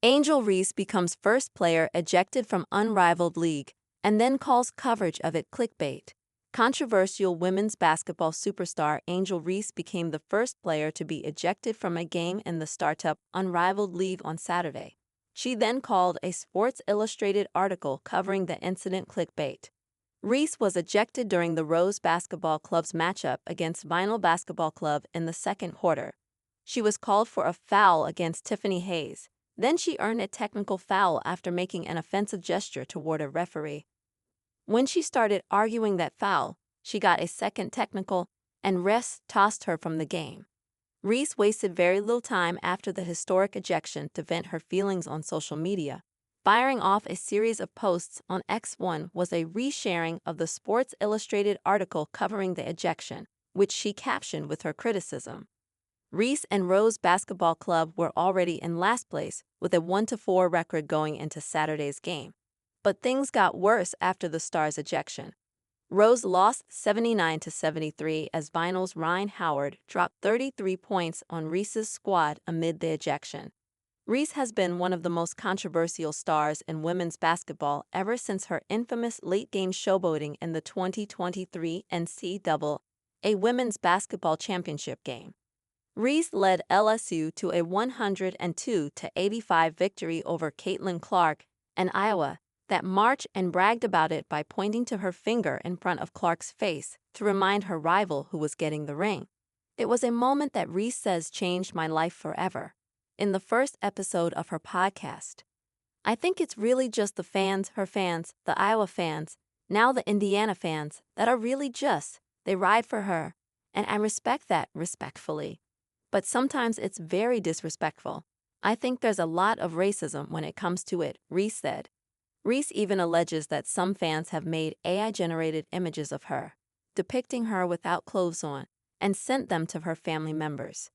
Angel Reese becomes first player ejected from Unrivaled League and then calls coverage of it clickbait. Controversial women's basketball superstar Angel Reese became the first player to be ejected from a game in the startup Unrivaled League on Saturday. She then called a Sports Illustrated article covering the incident clickbait. Reese was ejected during the Rose Basketball Club's matchup against Vinyl Basketball Club in the second quarter. She was called for a foul against Tiffany Hayes. Then she earned a technical foul after making an offensive gesture toward a referee. When she started arguing that foul, she got a second technical, and refs tossed her from the game. Reese wasted very little time after the historic ejection to vent her feelings on social media. Firing off a series of posts on X1 was a resharing of the Sports Illustrated article covering the ejection, which she captioned with her criticism. Reese and Rose Basketball Club were already in last place with a 1-4 record going into Saturday's game. But things got worse after the Stars' ejection. Rose lost 79-73 as Vinyl's Ryan Howard dropped 33 points on Reese's squad amid the ejection. Reese has been one of the most controversial stars in women's basketball ever since her infamous late-game showboating in the 2023 NCAA Women's Basketball Championship game. Reese led LSU to a 102-85 victory over Caitlin Clark and Iowa that March and bragged about it by pointing to her finger in front of Clark's face to remind her rival who was getting the ring. It was a moment that Reese says changed my life forever. In the first episode of her podcast, I think it's really just the fans, her fans, the Iowa fans, now the Indiana fans, that are really they ride for her, and I respect that respectfully. But sometimes it's very disrespectful. I think there's a lot of racism when it comes to it, Reese said. Reese even alleges that some fans have made AI-generated images of her, depicting her without clothes on, and sent them to her family members.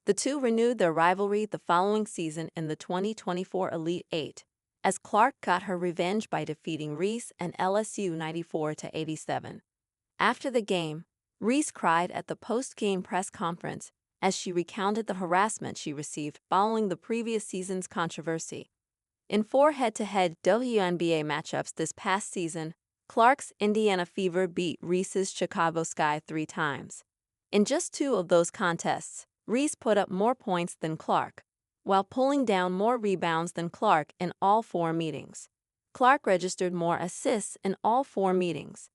The two renewed their rivalry the following season in the 2024 Elite Eight, as Clark got her revenge by defeating Reese and LSU 94-87. After the game, Reese cried at the post-game press conference as she recounted the harassment she received following the previous season's controversy. In 4 head-to-head WNBA matchups this past season, Clark's Indiana Fever beat Reese's Chicago Sky 3 times. In just 2 of those contests, Reese put up more points than Clark, while pulling down more rebounds than Clark in all 4 meetings. Clark registered more assists in all 4 meetings.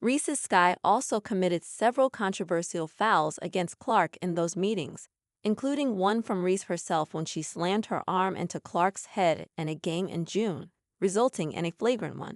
Reese's Sky also committed several controversial fouls against Clark in those meetings, including one from Reese herself when she slammed her arm into Clark's head in a game in June, resulting in a flagrant one.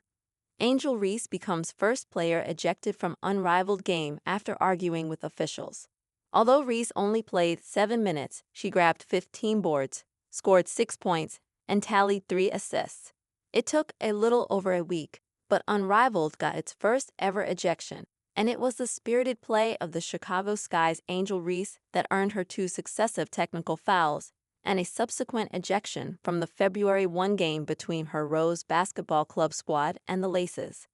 Angel Reese becomes first player ejected from Unrivaled game after arguing with officials. Although Reese only played 7 minutes, she grabbed 15 boards, scored 6 points, and tallied 3 assists. It took a little over a week, but Unrivaled got its first ever ejection, and it was the spirited play of the Chicago Sky's Angel Reese that earned her 2 successive technical fouls and a subsequent ejection from the February 1 game between her Rose Basketball Club squad and the Laces.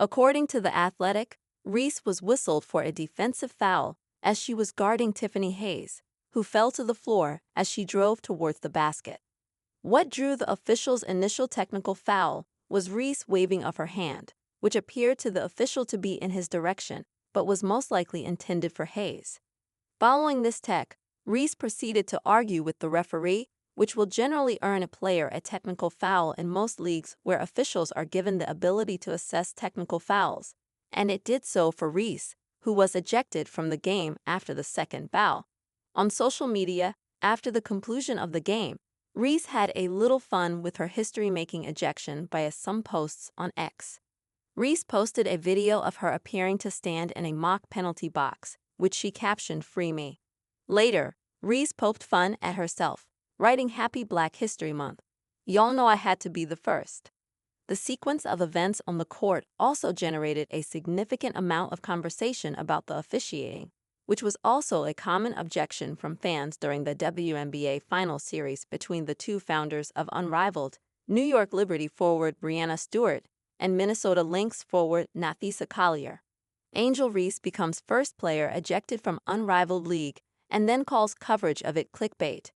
According to The Athletic, Reese was whistled for a defensive foul as she was guarding Tiffany Hayes, who fell to the floor as she drove towards the basket. What drew the official's initial technical foul was Reese waving of her hand, which appeared to the official to be in his direction, but was most likely intended for Hayes. Following this tech, Reese proceeded to argue with the referee, which will generally earn a player a technical foul in most leagues where officials are given the ability to assess technical fouls, and it did so for Reese, who was ejected from the game after the second foul. On social media, after the conclusion of the game, Reese had a little fun with her history-making ejection via some posts on X. Reese posted a video of her appearing to stand in a mock penalty box, which she captioned "Free Me." Later, Reese poked fun at herself, writing "Happy Black History Month. Y'all know I had to be the first." The sequence of events on the court also generated a significant amount of conversation about the officiating, which was also a common objection from fans during the WNBA Final Series between the two founders of Unrivaled, New York Liberty forward Breanna Stewart and Minnesota Lynx forward Napheesa Collier. Angel Reese becomes first player ejected from Unrivaled League and then calls coverage of it clickbait.